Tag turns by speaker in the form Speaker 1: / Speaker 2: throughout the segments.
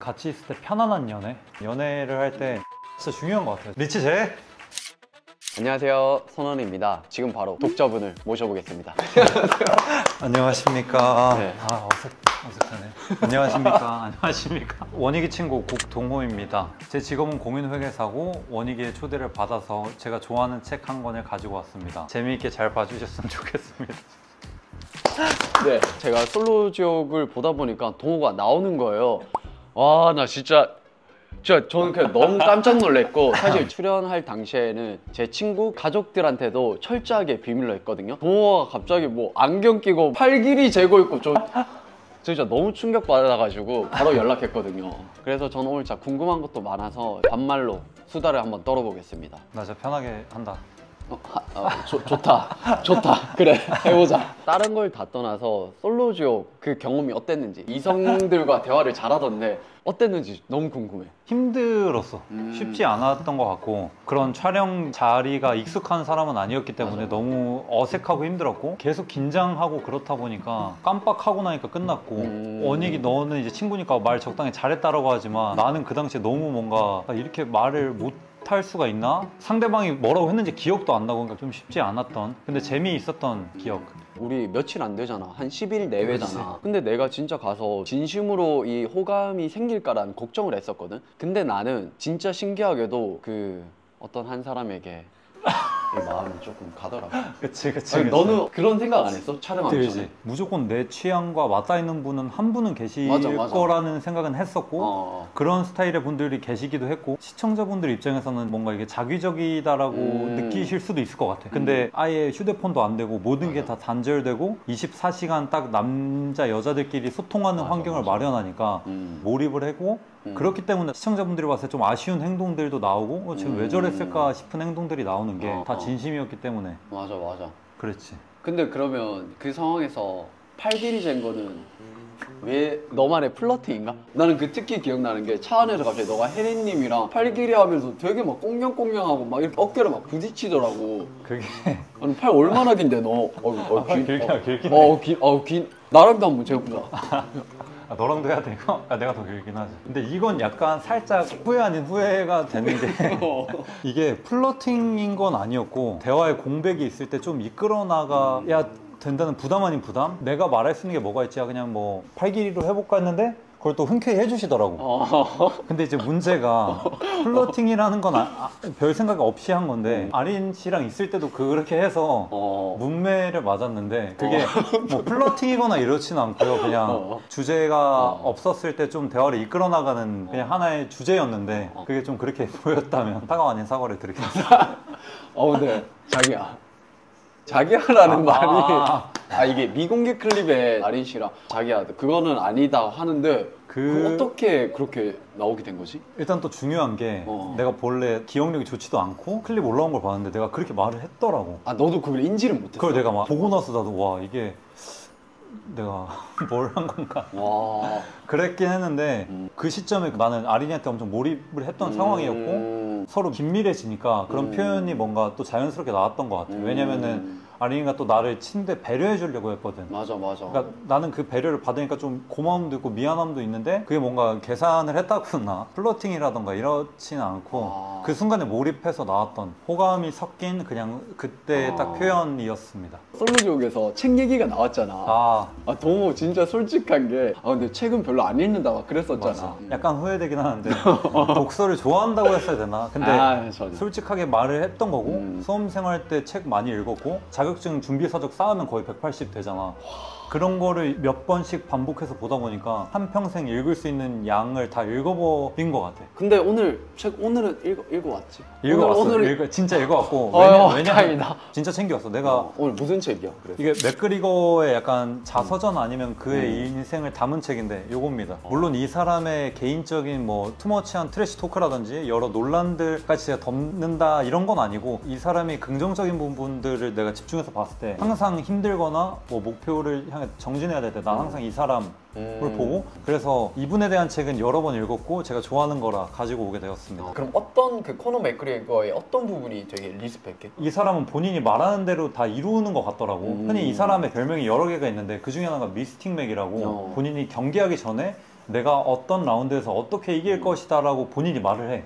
Speaker 1: 같이 있을 때 편안한 연애를 할 때 진짜 중요한 것 같아요. 리치 제
Speaker 2: 안녕하세요, 선원입니다. 지금 바로 독자분을 모셔보겠습니다.
Speaker 1: 안녕하십니까.
Speaker 2: 네.
Speaker 1: 어색하네. 안녕하십니까. 안녕하십니까. 원익이 친구 국동호입니다. 제 직업은 공인회계사고 원익이의 초대를 받아서 제가 좋아하는 책 한 권을 가지고 왔습니다. 재미있게 잘 봐주셨으면 좋겠습니다.
Speaker 2: 네, 제가 솔로지옥을 보다 보니까 동호가 나오는 거예요. 와, 나 진짜 저는 그냥 너무 깜짝 놀랐고, 사실 출연할 당시에는 제 친구 가족들한테도 철저하게 비밀로 했거든요. 동호가 갑자기 뭐 안경 끼고 팔 길이 재고 있고 저 진짜 너무 충격받아가지고 바로 연락했거든요. 그래서 저는 오늘 진짜 궁금한 것도 많아서 반말로 수다를 한번 떨어보겠습니다.
Speaker 1: 나 진짜 편하게 한다.
Speaker 2: 좋다. 그래, 해보자. 다른 걸 다 떠나서 솔로지옥 그 경험이 어땠는지, 이성들과 대화를 잘하던데 어땠는지 너무 궁금해.
Speaker 1: 힘들었어. 쉽지 않았던 것 같고, 그런 촬영 자리가 익숙한 사람은 아니었기 때문에
Speaker 2: 맞아.
Speaker 1: 너무 어색하고 힘들었고, 계속 긴장하고 그렇다 보니까 깜빡하고 나니까 끝났고, 원익이 너는 이제 친구니까 말 적당히 잘했다라고 하지만 나는 그 당시에 너무 뭔가 이렇게 말을 못 할 수가 있나? 상대방이 뭐라고 했는지 기억도 안 나고, 그러니까 좀 쉽지 않았던, 근데 재미있었던 기억.
Speaker 2: 우리 며칠 안 되잖아. 한 10일 내외잖아. 근데 내가 진짜 가서 진심으로 이 호감이 생길까라는 걱정을 했었거든. 근데 나는 진짜 신기하게도 그 어떤 한 사람에게 이 마음이 조금 가더라고.
Speaker 1: 그치.
Speaker 2: 아니, 너는 그런 생각 안 했어? 촬영하기 전에?
Speaker 1: 무조건 내 취향과 맞닿아 있는 분은 한 분은 계실
Speaker 2: 맞아.
Speaker 1: 거라는 생각은 했었고, 그런 스타일의 분들이 계시기도 했고, 시청자분들 입장에서는 뭔가 이게 자기적이다라고 느끼실 수도 있을 것 같아. 근데 아예 휴대폰도 안 되고 모든 게 다 단절되고 24시간 딱 남자 여자들끼리 소통하는 환경을 마련하니까 몰입을 하고, 그렇기 때문에 시청자분들이 봤을 때 좀 아쉬운 행동들도 나오고, 지금 왜 저랬을까 싶은 행동들이 나오는 게 다 진심이었기 때문에.
Speaker 2: 맞아.
Speaker 1: 그렇지.
Speaker 2: 근데 그러면 그 상황에서 팔길이 잰 거는 왜 너만의 플러팅인가? 나는 그 특히 기억나는 게 차 안에서 갑자기 너가 혜린님이랑 팔길이 하면서 되게 막 꽁냥꽁냥하고 막 이렇게 어깨를 막 부딪히더라고.
Speaker 1: 그게
Speaker 2: 아니 팔 얼마나 긴데 너? 길긴. 나랑도 한번 재보자.
Speaker 1: 너랑도 해야 되고? 내가 더 길긴 하지. 근데 이건 약간 살짝 후회 아닌 후회가 되는 게 이게 플러팅인 건 아니었고, 대화의 공백이 있을 때 좀 이끌어 나가야 된다는 부담 아닌 부담? 내가 말할 수 있는 게 뭐가 있지? 그냥 뭐 팔길이로 해볼까 했는데 그걸 또 흔쾌히 해주시더라고. 근데 이제 문제가 플러팅이라는 건 별 생각 없이 한 건데, 아린 씨랑 있을 때도 그렇게 해서 문매를 맞았는데, 그게 뭐 플러팅이거나 이렇진 않고요. 그냥 주제가 없었을 때 좀 대화를 이끌어 나가는 그냥 하나의 주제였는데, 그게 좀 그렇게 보였다면 사과 아닌 사과를 드리겠습니다.
Speaker 2: 근데 자기야라는 말이 이게 미공개 클립에 아린 씨랑 자기야 그거는 아니다 하는데 그 어떻게 그렇게 나오게 된 거지?
Speaker 1: 일단 또 중요한 게 내가 본래 기억력이 좋지도 않고 클립 올라온 걸 봤는데 내가 그렇게 말을 했더라고.
Speaker 2: 너도 그걸 인지를 못했어?
Speaker 1: 그걸 내가 막 보고 나서 나도 와, 이게 내가 뭘 한 건가. 그랬긴 했는데 그 시점에 나는 아린이한테 엄청 몰입을 했던 상황이었고, 서로 긴밀해지니까 그런 표현이 뭔가 또 자연스럽게 나왔던 것 같아. 왜냐면은 아린이가 또 나를 친데 배려해 주려고 했거든.
Speaker 2: 맞아.
Speaker 1: 그러니까 나는 그 배려를 받으니까 좀 고마움도 있고 미안함도 있는데, 그게 뭔가 계산을 했다거나 플러팅이라던가 이렇지는 않고 그 순간에 몰입해서 나왔던 호감이 섞인 그냥 그때 딱 표현이었습니다.
Speaker 2: 솔로지옥에서 책 얘기가 나왔잖아. 동호 진짜 솔직한 게 근데 책은 별로 안 읽는다 막 그랬었잖아.
Speaker 1: 약간 후회되긴 하는데 독서를 좋아한다고 했어야 되나? 근데 솔직하게 말을 했던 거고, 수험생활 때 책 많이 읽었고, 자격증 준비서적 쌓으면 거의 180 되잖아. 그런 거를 몇 번씩 반복해서 보다 보니까 한평생 읽을 수 있는 양을 다 읽어버린 것 같아.
Speaker 2: 근데 오늘은 읽어왔지?
Speaker 1: 읽어왔어. 진짜 읽어왔고. 왜냐면 진짜 챙겨왔어. 내가
Speaker 2: 오늘 무슨 책이야? 그래서?
Speaker 1: 이게 맥그리거의 약간 자서전 아니면 그의 인생을 담은 책인데 요겁니다. 물론 이 사람의 개인적인 뭐 투머치한 트래시 토크라든지 여러 논란들까지 제가 덮는다 이런 건 아니고, 이 사람이 긍정적인 부분들을 내가 집중해서 봤을 때 항상 힘들거나 뭐 목표를 향해 정진해야 될 때 난 항상 이 사람을 보고, 그래서 이분에 대한 책은 여러 번 읽었고 제가 좋아하는 거라 가지고 오게 되었습니다.
Speaker 2: 그럼 어떤 그 코너 맥그리거의 어떤 부분이 되게 리스펙해?
Speaker 1: 이 사람은 본인이 말하는 대로 다 이루는 것 같더라고. 흔히 이 사람의 별명이 여러 개가 있는데 그 중에 하나가 미스틱 맥이라고, 본인이 경기하기 전에 내가 어떤 라운드에서 어떻게 이길 것이다 라고 본인이 말을 해.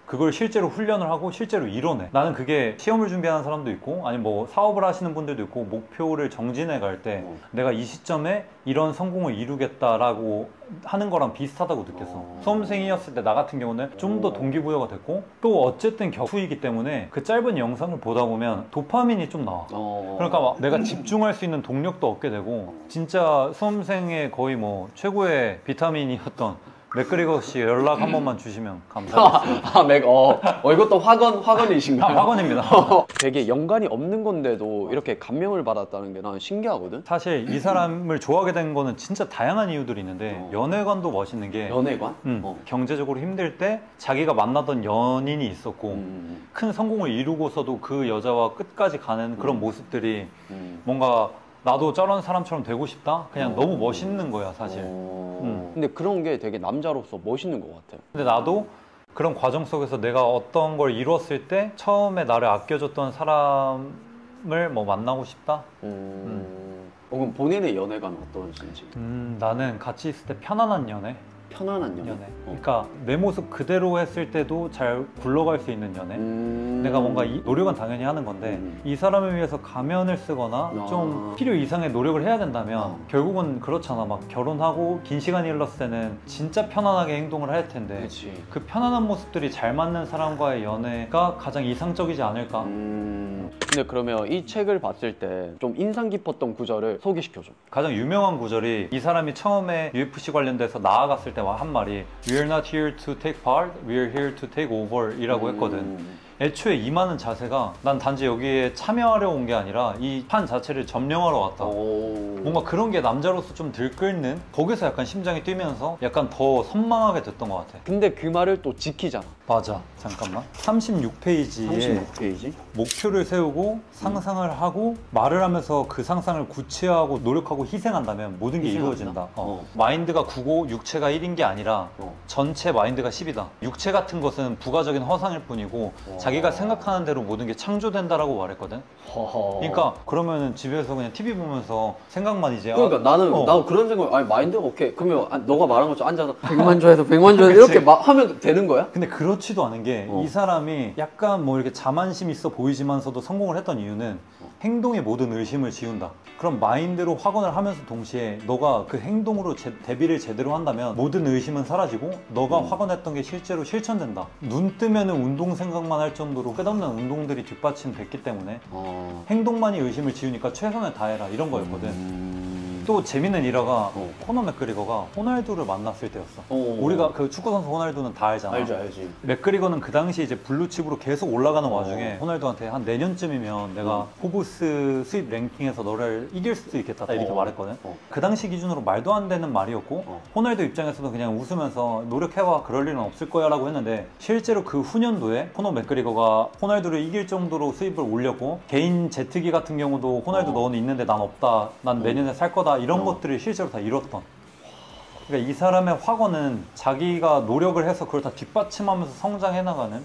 Speaker 1: 그걸 실제로 훈련을 하고 실제로 이뤄내. 나는 그게 시험을 준비하는 사람도 있고 아니면 뭐 사업을 하시는 분들도 있고 목표를 정진해 갈 때 내가 이 시점에 이런 성공을 이루겠다라고 하는 거랑 비슷하다고 느꼈어. 수험생이었을 때 나 같은 경우는 좀 더 동기부여가 됐고 또 어쨌든 격투이기 때문에 그 짧은 영상을 보다 보면 도파민이 좀 나와. 그러니까 막 내가 집중할 수 있는 동력도 얻게 되고 진짜 수험생의 거의 뭐 최고의 비타민이었던 맥그리거 씨 연락 한 번만 주시면 감사하겠습니다.
Speaker 2: 이것도 화건이신가요?
Speaker 1: 화건입니다.
Speaker 2: 되게 연관이 없는 건데도 이렇게 감명을 받았다는 게 난 신기하거든?
Speaker 1: 사실 이 사람을 좋아하게 된 거는 진짜 다양한 이유들이 있는데 연애관도 멋있는 게
Speaker 2: 연애관?
Speaker 1: 경제적으로 힘들 때 자기가 만나던 연인이 있었고 큰 성공을 이루고서도 그 여자와 끝까지 가는 그런 모습들이 뭔가 나도 저런 사람처럼 되고 싶다? 그냥 너무 멋있는 거야 사실.
Speaker 2: 근데 그런 게 되게 남자로서 멋있는 것 같아.
Speaker 1: 근데 나도 그런 과정 속에서 내가 어떤 걸 이뤘을 때 처음에 나를 아껴줬던 사람을 뭐 만나고 싶다?
Speaker 2: 그럼 본인의 연애관 어떠신지?
Speaker 1: 나는 같이 있을 때 편안한 연애?
Speaker 2: 편안한 연애?
Speaker 1: 그러니까 내 모습 그대로 했을 때도 잘 굴러갈 수 있는 연애. 내가 뭔가 노력은 당연히 하는 건데 이 사람을 위해서 가면을 쓰거나 좀 필요 이상의 노력을 해야 된다면 결국은 그렇잖아. 막 결혼하고 긴 시간이 흘렀을 때는 진짜 편안하게 행동을 할 텐데
Speaker 2: 그치.
Speaker 1: 그 편안한 모습들이 잘 맞는 사람과의 연애가 가장 이상적이지 않을까.
Speaker 2: 근데 그러면 이 책을 봤을 때 좀 인상 깊었던 구절을 소개시켜줘.
Speaker 1: 가장 유명한 구절이 이 사람이 처음에 UFC 관련돼서 나아갔을 때 한 말이 We're not here to take part, we're here to take over 이라고 했거든. 애초에 임하는 자세가 난 단지 여기에 참여하려 온 게 아니라 이 판 자체를 점령하러 왔다. 뭔가 그런 게 남자로서 좀 들끓는, 거기서 약간 심장이 뛰면서 약간 더 선망하게 됐던 것 같아.
Speaker 2: 근데 그 말을 또 지키잖아.
Speaker 1: 맞아. 잠깐만. 36페이지에
Speaker 2: 36페이지?
Speaker 1: 목표를 세우고 상상을 하고 말을 하면서 그 상상을 구체화하고 노력하고 희생한다면 모든 게 이루어진다. 마인드가 9고 육체가 1인 게 아니라 전체 마인드가 10이다. 육체 같은 것은 부가적인 허상일 뿐이고 자기가 생각하는 대로 모든 게 창조된다라고 말했거든. 그러니까 그러면은 집에서 그냥 TV 보면서 생각만 이제
Speaker 2: 그러니까 나는 그런 생각. 아니 마인드가 오케이. 그러면 너가 말한 것처럼 앉아서 100만 줘야 돼, 100만 줘야 돼 이렇게 하면 되는 거야?
Speaker 1: 근데 그렇지도 않은 게 이 사람이 약간 뭐 이렇게 자만심 있어 보이지만서도 성공을 했던 이유는 행동의 모든 의심을 지운다. 그럼 마인드로 확언을 하면서 동시에 너가 그 행동으로 대비를 제대로 한다면 모든 의심은 사라지고 너가 확언했던 게 실제로 실천된다. 눈 뜨면은 운동 생각만 할 정도로 끝없는 운동들이 뒷받침됐기 때문에 행동만이 의심을 지우니까 최선을 다해라 이런 거였거든. 또 재밌는 일화가 코너 맥그리거가 호날두를 만났을 때였어. 우리가 그 축구 선수 호날두는 다 알잖아.
Speaker 2: 알지.
Speaker 1: 맥그리거는 그 당시 이제 블루칩으로 계속 올라가는 와중에 호날두한테 한 내년쯤이면 내가 포브스 수입 랭킹에서 너를 이길 수도 있겠다 이렇게 말했거든. 그 당시 기준으로 말도 안 되는 말이었고 호날두 입장에서도 그냥 웃으면서 노력해봐 그럴 일은 없을 거야 라고 했는데 실제로 그 후년도에 코너 맥그리거가 호날두를 이길 정도로 수입을 올렸고 개인 제트기 같은 경우도 호날두 너는 있는데 난 없다, 난 내년에 살 거다 이런 것들을 실제로 다 이뤘던. 그러니까 이 사람의 확언은 자기가 노력을 해서 그걸 다 뒷받침하면서 성장해 나가는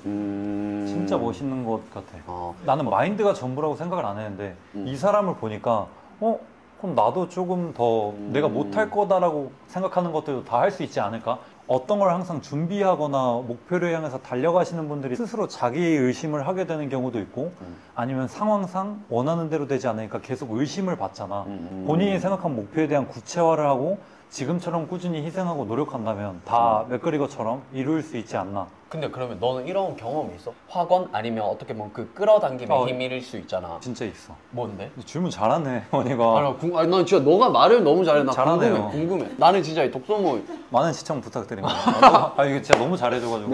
Speaker 1: 진짜 멋있는 것 같아. 나는 마인드가 전부라고 생각을 안 했는데 이 사람을 보니까 그럼 나도 조금 더 내가 못할 거다라고 생각하는 것들도 다 할 수 있지 않을까? 어떤 걸 항상 준비하거나 목표를 향해서 달려가시는 분들이 스스로 자기 의심을 하게 되는 경우도 있고 아니면 상황상 원하는 대로 되지 않으니까 계속 의심을 받잖아. 본인이 생각한 목표에 대한 구체화를 하고 지금처럼 꾸준히 희생하고 노력한다면 다 맥그리거처럼 이룰 수 있지 않나.
Speaker 2: 근데 그러면 너는 이런 경험이 있어? 확언 아니면 어떻게 보면 그 끌어당김의 힘일 수 있잖아.
Speaker 1: 진짜 있어.
Speaker 2: 뭔데?
Speaker 1: 질문 잘하네, 원희가.
Speaker 2: 아니, 난 진짜 너가 말을 너무 잘해. 나
Speaker 1: 잘하네요.
Speaker 2: 궁금해. 나는 진짜 이 독서모
Speaker 1: 많은 시청 부탁드립니다. 이거 진짜 너무 잘해줘가지고.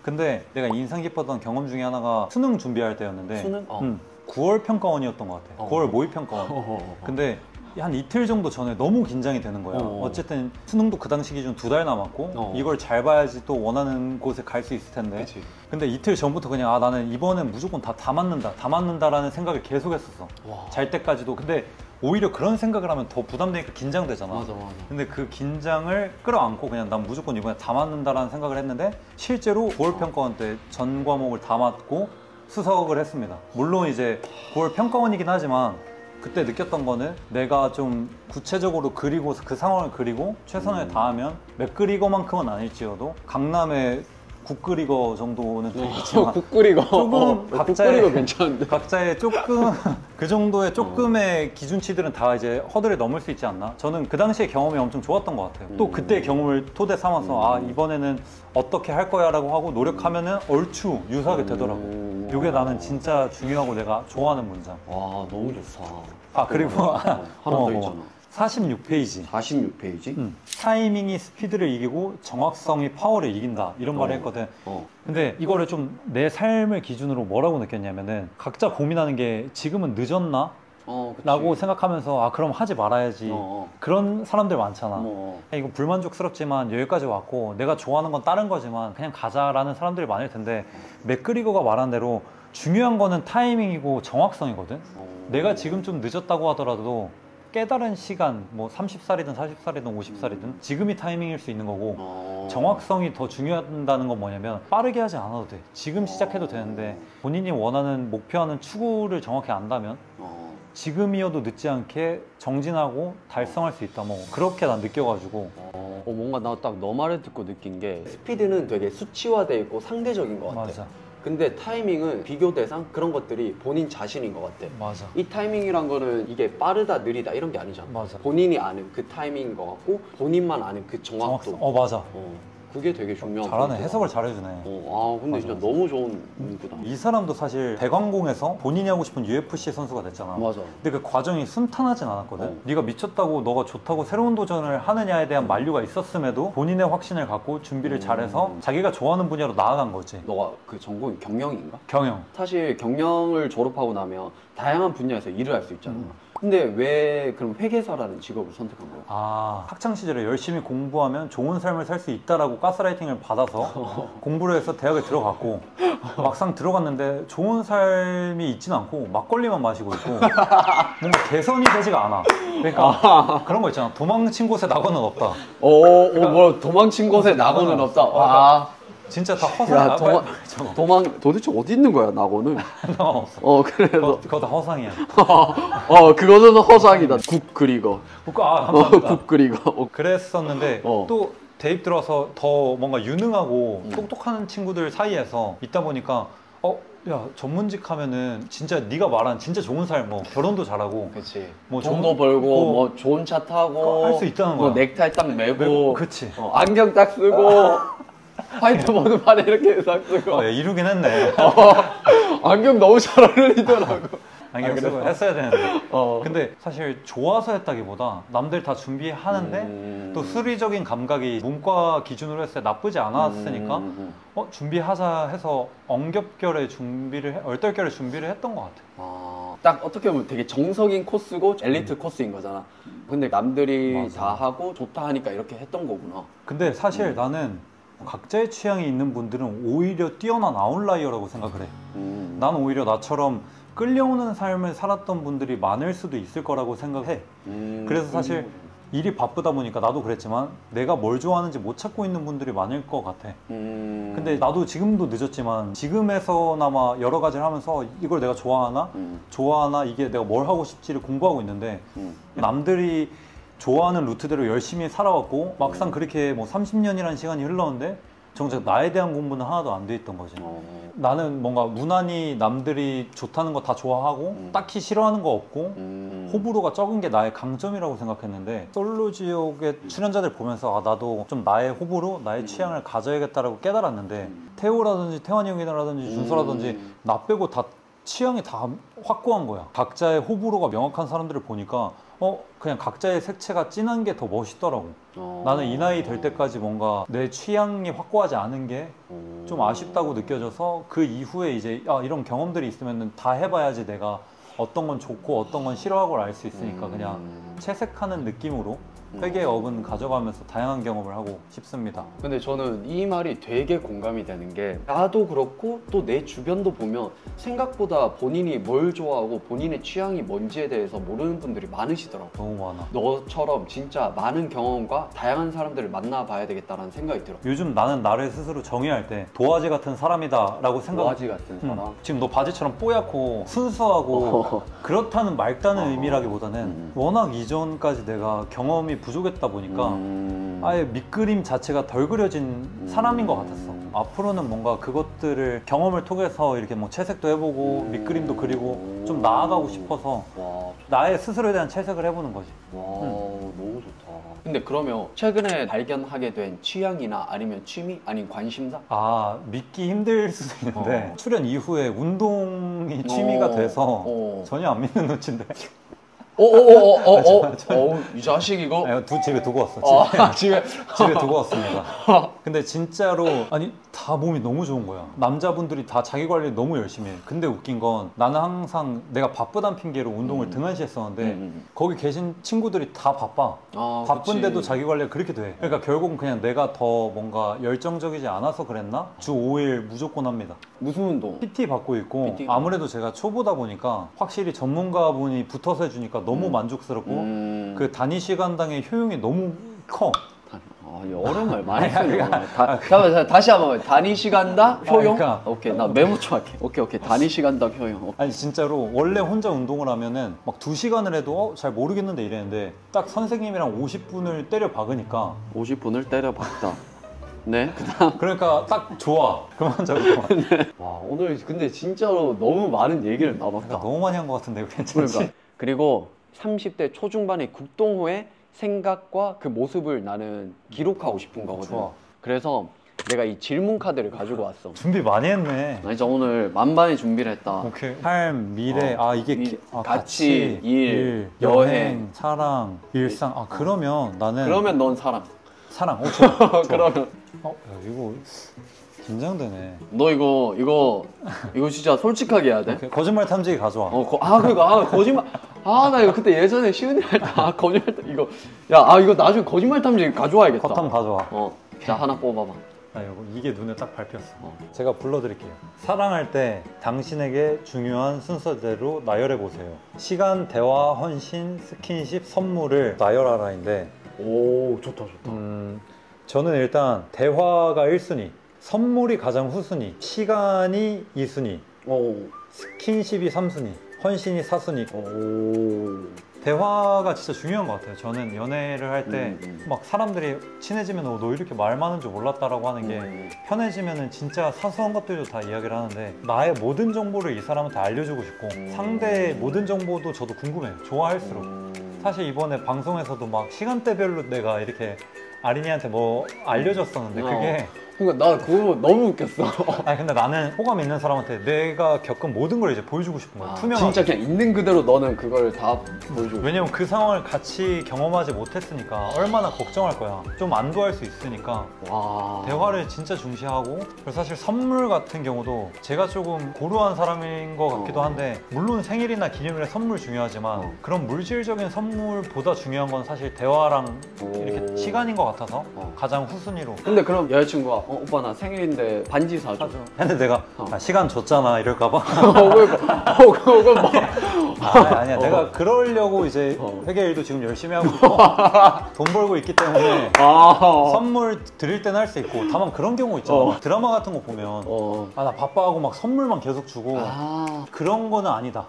Speaker 1: 근데 내가 인상 깊었던 경험 중에 하나가 수능 준비할 때였는데
Speaker 2: 수능?
Speaker 1: 9월 평가원이었던 것 같아. 9월 모의 평가원. 근데 한 이틀 정도 전에 너무 긴장이 되는 거야. 어쨌든 수능도 그 당시 기준 2달 남았고 이걸 잘 봐야지 또 원하는 곳에 갈 수 있을 텐데.
Speaker 2: 그치.
Speaker 1: 근데 이틀 전부터 그냥 나는 이번엔 무조건 다 맞는다라는 생각을 계속 했었어. 잘 때까지도. 근데 오히려 그런 생각을 하면 더 부담되니까 긴장되잖아.
Speaker 2: 맞아.
Speaker 1: 근데 그 긴장을 끌어안고 그냥 난 무조건 이번에 다 맞는다라는 생각을 했는데 실제로 9월 평가원 때 전 과목을 다 맞고 수석을 했습니다. 물론 이제 9월 평가원이긴 하지만 그때 느꼈던 거는 내가 좀 구체적으로 그리고 그 상황을 그리고 최선을 다하면 맥그리거만큼은 아닐지어도 강남의 국그리거 정도는 되겠지만
Speaker 2: 국그리거
Speaker 1: 조금
Speaker 2: 국그리거 괜찮은데
Speaker 1: 각자의 조금 그 정도의 조금의 기준치들은 다 이제 허들을 넘을 수 있지 않나. 저는 그 당시의 경험이 엄청 좋았던 것 같아요. 또 그때의 경험을 토대 삼아서 아 이번에는 어떻게 할 거야 라고 하고 노력하면은 얼추 유사하게 되더라고. 이게 나는 진짜 중요하고 내가 좋아하는 문장.
Speaker 2: 와 너무 좋다.
Speaker 1: 아 그리고
Speaker 2: 하나 더 있잖아.
Speaker 1: 46페이지
Speaker 2: 46페이지?
Speaker 1: 타이밍이 스피드를 이기고 정확성이 파워를 이긴다 이런 말을 했거든. 근데 이거를 좀 내 삶을 기준으로 뭐라고 느꼈냐면은 각자 고민하는 게 지금은 늦었나? 라고 생각하면서 아 그럼 하지 말아야지 그런 사람들 많잖아. 이거 불만족스럽지만 여기까지 왔고 내가 좋아하는 건 다른 거지만 그냥 가자라는 사람들이 많을 텐데 맥그리거가 말한 대로 중요한 거는 타이밍이고 정확성이거든. 내가 지금 좀 늦었다고 하더라도 깨달은 시간, 뭐 30살이든 40살이든 50살이든 지금이 타이밍일 수 있는 거고 정확성이 더 중요하다는 건 뭐냐면 빠르게 하지 않아도 돼. 지금 시작해도 되는데 본인이 원하는 목표하는 추구를 정확히 안다면 지금이어도 늦지 않게 정진하고 달성할 수 있다. 뭐 그렇게 난 느껴가지고
Speaker 2: 뭔가 나 딱 너 말을 듣고 느낀 게 스피드는 되게 수치화돼 있고 상대적인 것 같아.
Speaker 1: 맞아.
Speaker 2: 근데 타이밍은 비교 대상 그런 것들이 본인 자신인 것 같아.
Speaker 1: 맞아.
Speaker 2: 이 타이밍이란 거는 이게 빠르다 느리다 이런 게 아니잖아.
Speaker 1: 맞아.
Speaker 2: 본인이 아는 그 타이밍인 것 같고 본인만 아는 그 정확도.
Speaker 1: 맞아.
Speaker 2: 그게 되게 중요한
Speaker 1: 잘하네.
Speaker 2: 포인트다.
Speaker 1: 해석을 잘해주네.
Speaker 2: 근데
Speaker 1: 맞아,
Speaker 2: 진짜
Speaker 1: 맞아.
Speaker 2: 너무 좋은 문구다.
Speaker 1: 이 사람도 사실 대관공에서 본인이 하고 싶은 UFC 선수가 됐잖아.
Speaker 2: 맞아.
Speaker 1: 근데 그 과정이 순탄하진 않았거든. 네가 미쳤다고 너가 좋다고 새로운 도전을 하느냐에 대한 만류가 있었음에도 본인의 확신을 갖고 준비를 잘해서 자기가 좋아하는 분야로 나아간 거지.
Speaker 2: 너가 그 전공이 경영인가?
Speaker 1: 경영.
Speaker 2: 사실 경영을 졸업하고 나면 다양한 분야에서 일을 할 수 있잖아. 근데 왜 그럼 회계사라는 직업을 선택한 거야?
Speaker 1: 아, 학창 시절에 열심히 공부하면 좋은 삶을 살 수 있다라고 가스라이팅을 받아서 공부를 해서 대학에 들어갔고 막상 들어갔는데 좋은 삶이 있진 않고 막걸리만 마시고 있고 뭔가 개선이 되지가 않아. 그러니까 그런 거 있잖아. 도망친 곳에 낙원은 없다.
Speaker 2: 뭐 도망친 곳에 낙원은 없다.
Speaker 1: 진짜 다 허상.
Speaker 2: 도대체 어디 있는 거야 낙원은?
Speaker 1: 없어.
Speaker 2: 그래서
Speaker 1: 그거 다 허상이야.
Speaker 2: 그거는 허상이다. 국그리거.
Speaker 1: 감사합니다.
Speaker 2: 국그리거.
Speaker 1: 그랬었는데 또 대입 들어서 더 뭔가 유능하고 똑똑한 친구들 사이에서 있다 보니까 야 전문직 하면은 진짜 네가 말한 진짜 좋은 삶, 뭐 결혼도 잘하고,
Speaker 2: 그렇지.
Speaker 1: 뭐
Speaker 2: 돈도 벌고, 뭐 좋은 차 타고,
Speaker 1: 할 수 있다는 거야.
Speaker 2: 뭐 넥타이 딱 매고,
Speaker 1: 그치.
Speaker 2: 안경 딱 쓰고, 화이트보드 판에 이렇게 딱 쓰고.
Speaker 1: 이루긴 했네.
Speaker 2: 안경 너무 잘 어울리더라고.
Speaker 1: 안경 쓰고 했어야 되는데. 근데 사실 좋아서 했다기보다 남들 다 준비하는데 또 수리적인 감각이 문과 기준으로 했을 때 나쁘지 않았으니까 준비하자 해서 얼떨결에 준비를 했던 것 같아.
Speaker 2: 딱 어떻게 보면 되게 정석인 코스고 엘리트 코스인 거잖아. 근데 남들이 다 하고 좋다 하니까 이렇게 했던 거구나.
Speaker 1: 근데 사실 나는 각자의 취향이 있는 분들은 오히려 뛰어난 아웃라이어라고 생각을 해. 난 오히려 나처럼 끌려오는 삶을 살았던 분들이 많을 수도 있을 거라고 생각해. 그래서 사실 일이 바쁘다 보니까 나도 그랬지만 내가 뭘 좋아하는지 못 찾고 있는 분들이 많을 것 같아. 근데 나도 지금도 늦었지만 지금에서나마 여러 가지를 하면서 이걸 내가 좋아하나 이게 내가 뭘 하고 싶지를 공부하고 있는데 남들이 좋아하는 루트대로 열심히 살아왔고 막상 그렇게 뭐 30년이라는 시간이 흘렀는데 정작 나에 대한 공부는 하나도 안 돼 있던 거지. 나는 뭔가 무난히 남들이 좋다는 거 다 좋아하고 딱히 싫어하는 거 없고 호불호가 적은 게 나의 강점이라고 생각했는데 솔로지옥의 출연자들 보면서 나도 좀 나의 호불호, 나의 취향을 가져야겠다라고 깨달았는데 태호라든지 태환이 형이라든지 준서라든지 나 빼고 다 취향이 다 확고한 거야. 각자의 호불호가 명확한 사람들을 보니까 그냥 각자의 색채가 진한 게 더 멋있더라고. 나는 이 나이 될 때까지 뭔가 내 취향이 확고하지 않은 게 좀 아쉽다고 느껴져서 그 이후에 이제 이런 경험들이 있으면 다 해봐야지 내가 어떤 건 좋고 어떤 건 싫어하고 알 수 있으니까 그냥 채색하는 느낌으로 회계의 업은 가져가면서 다양한 경험을 하고 싶습니다.
Speaker 2: 근데 저는 이 말이 되게 공감이 되는 게 나도 그렇고 또 내 주변도 보면 생각보다 본인이 뭘 좋아하고 본인의 취향이 뭔지에 대해서 모르는 분들이 많으시더라고.
Speaker 1: 너무 많아.
Speaker 2: 너처럼 진짜 많은 경험과 다양한 사람들을 만나봐야 되겠다라는 생각이 들어.
Speaker 1: 요즘 나는 나를 스스로 정의할 때 도화지 같은 사람이다 라고
Speaker 2: 도화지 같은 사람?
Speaker 1: 지금 너 바지처럼 뽀얗고 순수하고 그렇다는 맑다는 의미라기보다는 워낙 이전까지 내가 경험이 부족했다 보니까 아예 밑그림 자체가 덜 그려진 사람인 것 같았어. 앞으로는 뭔가 그것들을 경험을 통해서 이렇게 뭐 채색도 해보고 밑그림도 그리고 좀 나아가고 싶어서
Speaker 2: 와,
Speaker 1: 나의 스스로에 대한 채색을 해보는 거지.
Speaker 2: 와 너무 좋다. 근데 그러면 최근에 발견하게 된 취향이나 아니면 취미? 아니면 관심사?
Speaker 1: 아, 믿기 힘들 수도 있는데 출연 이후에 운동이 취미가 돼서 전혀 안 믿는 눈치인데
Speaker 2: 이 자식 이거?
Speaker 1: 아니, 집에 두고 왔어. 집에 두고 왔습니다. 근데 진짜로 아니 다 몸이 너무 좋은 거야. 남자분들이 다 자기 관리 너무 열심히 해. 근데 웃긴 건 나는 항상 내가 바쁘단 핑계로 운동을 등한시했었는데 거기 계신 친구들이 다 바빠. 바쁜데도
Speaker 2: 그치.
Speaker 1: 자기 관리가 그렇게 돼. 그러니까 결국은 그냥 내가 더 뭔가 열정적이지 않아서 그랬나? 주 5일 무조건 합니다.
Speaker 2: 무슨 운동?
Speaker 1: PT 받고 있고
Speaker 2: PT.
Speaker 1: 아무래도 제가 초보다 보니까 확실히 전문가분이 붙어서 해주니까 너무 만족스럽고 그 단위 시간당의 효용이 너무 커.
Speaker 2: 어려운 말 많이 쓰는 거. 잠깐만 다시 한번 단위 시간당 효용?
Speaker 1: 그러니까.
Speaker 2: 오케이 나 메모 좀 할게. 오케이 단위 시간당 효용.
Speaker 1: 아니 진짜로 원래 혼자 운동을 하면은 막 2시간을 해도 잘 모르겠는데 이랬는데 딱 선생님이랑 50분을 때려 박으니까
Speaker 2: 50분을 때려 박다. 네. 그다음.
Speaker 1: 그러니까 딱 좋아. 그만적으로.
Speaker 2: 와 오늘 근데 진짜로 너무 많은 얘기를 나눴다.
Speaker 1: 너무 많이 한 것 같은데 괜찮지?
Speaker 2: 그러니까. 그리고 30대 초중반의 국동호의 생각과 그 모습을 나는 기록하고 싶은 거거든.
Speaker 1: 좋아.
Speaker 2: 그래서 내가 이 질문 카드를 가지고 왔어.
Speaker 1: 준비 많이 했네.
Speaker 2: 나 진짜 오늘 만반의 준비를 했다.
Speaker 1: 오케이. 삶, 미래, 이게
Speaker 2: 가치, 일,
Speaker 1: 여행, 사랑, 일상. 그러면 나는
Speaker 2: 그러면 넌 사람.
Speaker 1: 사랑. 좋아.
Speaker 2: 그러면
Speaker 1: 야, 이거 긴장되네.
Speaker 2: 너 이거 진짜 솔직하게 해야 돼.
Speaker 1: 오케이. 거짓말 탐지기 가져와.
Speaker 2: 그러니까 거짓말. 나 이거 그때 예전에 시은이 할 때 거짓말 이거 이거 나중에 거짓말 탐지 가져와야겠다.
Speaker 1: 겉함 가져와.
Speaker 2: 자 하나 뽑아봐.
Speaker 1: 이게 눈에 딱 밟혔어. 제가 불러드릴게요. 사랑할 때 당신에게 중요한 순서대로 나열해보세요. 시간, 대화, 헌신, 스킨십, 선물을 나열하라인데
Speaker 2: 오 좋다.
Speaker 1: 저는 일단 대화가 1순위, 선물이 가장 후순위, 시간이 2순위, 스킨십이 3순위, 헌신이 4순위. 대화가 진짜 중요한 것 같아요. 저는 연애를 할 때 막 사람들이 친해지면 너 이렇게 말 많은 줄 몰랐다라고 하는 게 편해지면은 진짜 사소한 것들도 다 이야기를 하는데 나의 모든 정보를 이 사람한테 알려주고 싶고 상대의 모든 정보도 저도 궁금해요. 좋아할수록. 사실 이번에 방송에서도 막 시간대별로 내가 이렇게 아린이한테 뭐 알려줬었는데 그게
Speaker 2: 그러니까 나 그거 너무 웃겼어.
Speaker 1: 근데 나는 호감 있는 사람한테 내가 겪은 모든 걸 이제 보여주고 싶은 거야. 투명하게.
Speaker 2: 진짜 그냥 있는 그대로 너는 그걸 다 보여줘.
Speaker 1: 왜냐면 그 상황을 같이 경험하지 못했으니까 얼마나 걱정할 거야. 좀 안도할 수 있으니까.
Speaker 2: 와.
Speaker 1: 대화를 진짜 중시하고 그리고 사실 선물 같은 경우도 제가 조금 고루한 사람인 것 같기도 한데 물론 생일이나 기념일에 선물 중요하지만 그런 물질적인 선물보다 중요한 건 사실 대화랑 이렇게 시간인 것 같아서 가장 후순위로.
Speaker 2: 근데 그럼 여자친구가 오빠 나 생일인데 반지 사줘.
Speaker 1: 근데 내가 시간 줬잖아 이럴까봐.
Speaker 2: 그건 뭐.
Speaker 1: 아니야. 내가 그러려고 이제 회계 일도 지금 열심히 하고 돈 벌고 있기 때문에 선물 드릴 때는 할 수 있고 다만 그런 경우 있잖아. 드라마 같은 거 보면 나 바빠하고 막 선물만 계속 주고 그런 거는 아니다.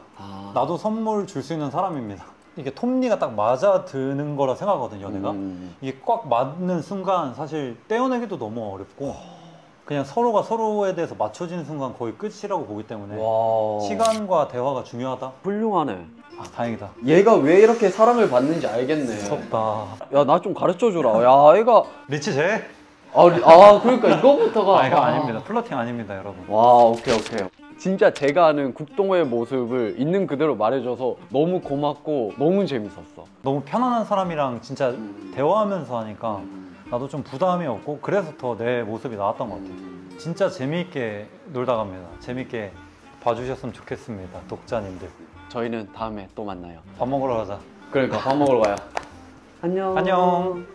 Speaker 1: 나도 선물 줄 수 있는 사람입니다. 이게 톱니가 딱 맞아 드는 거라 생각하거든요, 연애가. 이게 꽉 맞는 순간 사실 떼어내기도 너무 어렵고 그냥 서로가 서로에 대해서 맞춰지는 순간 거의 끝이라고 보기 때문에 시간과 대화가 중요하다?
Speaker 2: 훌륭하네.
Speaker 1: 다행이다.
Speaker 2: 얘가 왜 이렇게 사랑을 받는지 알겠네.
Speaker 1: 무섭다.
Speaker 2: 야, 나 좀 가르쳐주라. 야, 얘가.
Speaker 1: 리치 제?
Speaker 2: 그러니까 이거부터가.
Speaker 1: 이거 아닙니다. 플러팅 아닙니다, 여러분.
Speaker 2: 와, 오케이. 진짜 제가 아는 국동호의 모습을 있는 그대로 말해줘서 너무 고맙고 너무 재밌었어.
Speaker 1: 너무 편안한 사람이랑 진짜 대화하면서 하니까 나도 좀 부담이 없고 그래서 더 내 모습이 나왔던 것 같아요. 진짜 재미있게 놀다 갑니다. 재미있게 봐주셨으면 좋겠습니다, 독자님들.
Speaker 2: 저희는 다음에 또 만나요.
Speaker 1: 밥 먹으러 가자.
Speaker 2: 그러니까 밥 먹으러 가요. 안녕.
Speaker 1: 안녕.